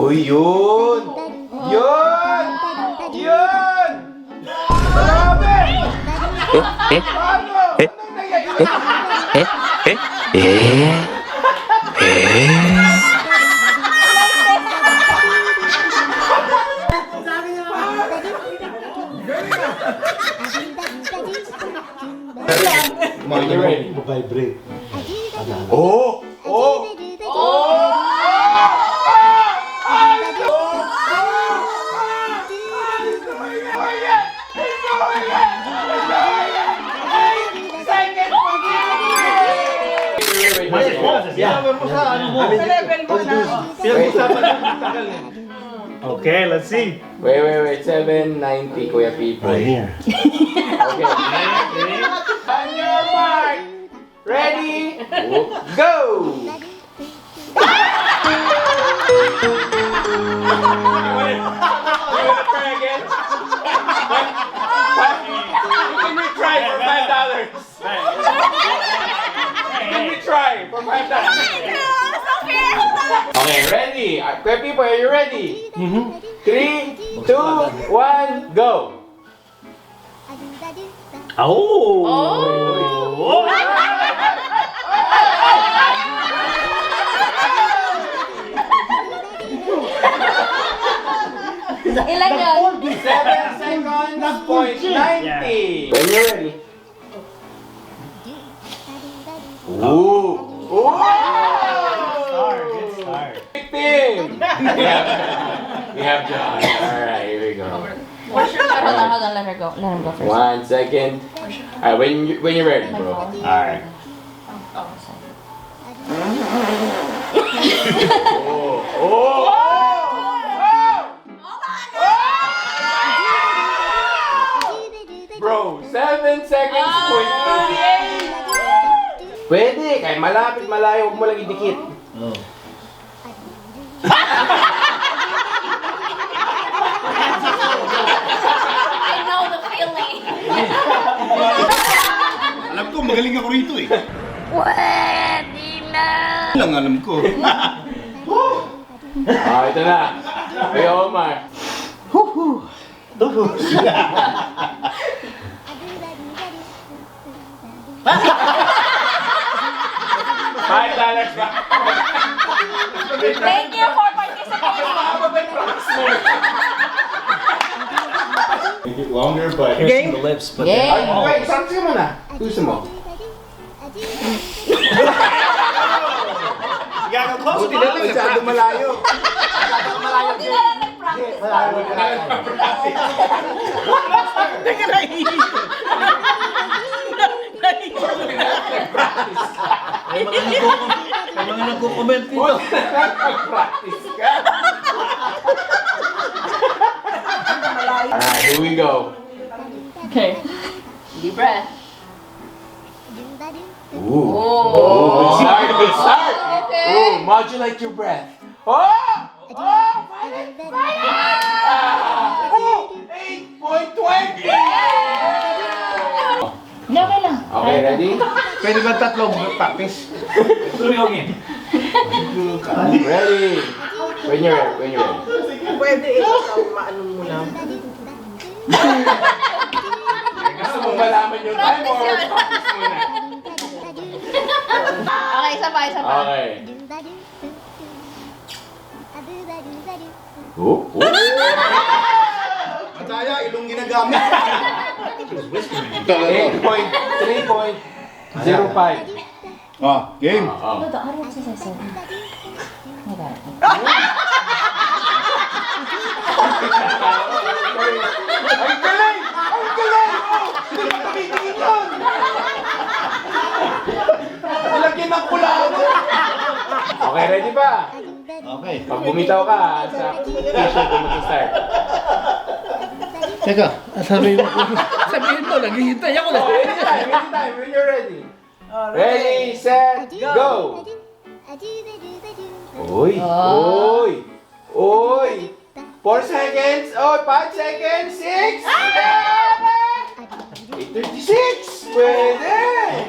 Uy, yun! Yun! Yun! Grabe! Paano? Anong nangyayari? When you're ready. Vibrate. Oh! Oh! Okay, let's see. Wait. 790, Kuya Pipo. Right here. Okay. On your mark. Ready? Go! Okay, ready? Kuya Pipo, are you ready? 3, 2, 1, go! Ilan yun? 7 seconds, point 90. When you're ready. Ooh! Ooh! Good start. Victim! We have John. Alright, here we go. Hold on, let him go first. 1 second. Alright, when you're ready, bro. Alright. Oh! Bro, 7 seconds, point 38. Pwede, kahit malapit, malayo, huwag mo lang idikit. I know the feeling. Alam ko, magaling ako rito eh. Pwede na. Lang alam ko. Ito na. Kuya Omar. $5 ba? Thank you for participating. Make it longer, but Piercing the lips, but Yeah. then- Wait, sabi mo na. Gusto mo. Close to Buti masyado malayo. Buti na lang nag-practice. May mga nagko-comment dito. Practice ka. Alright, here we go. Okay. Deep breath. Ooh. Oh. Good start. Okay. Ooh, modulate your breath. Oh! Oh! Fire! Oh! 8.20! Okay lang. Okay, ready? pwede ba tatlong practice? Tuyongin. Ready? When you're ready. Pwede ikaw maano mo lang. Gusto mong malaman yung time or Practice yun. practice muna? Okay, isa pa. Okay. Oh? Mataya, ilong ginagamit. 8.3.05. Game. Lodo, how do you say so? I got it. Ang galing! Ang galing! Oh! Hindi mo tumitingin yun! Nilagyan ng pula ako! Okay, ready ba? Okay. Pag bumitaw ka sa t-shirt, kung mag-start. Teka, sabihin mo, naghihintay ako na. Okay, anytime, when you're ready. Ready, set, go! Uy! Uy! Uy! 4 seconds! Oh, 5 seconds! 6! 8:36! Pwede!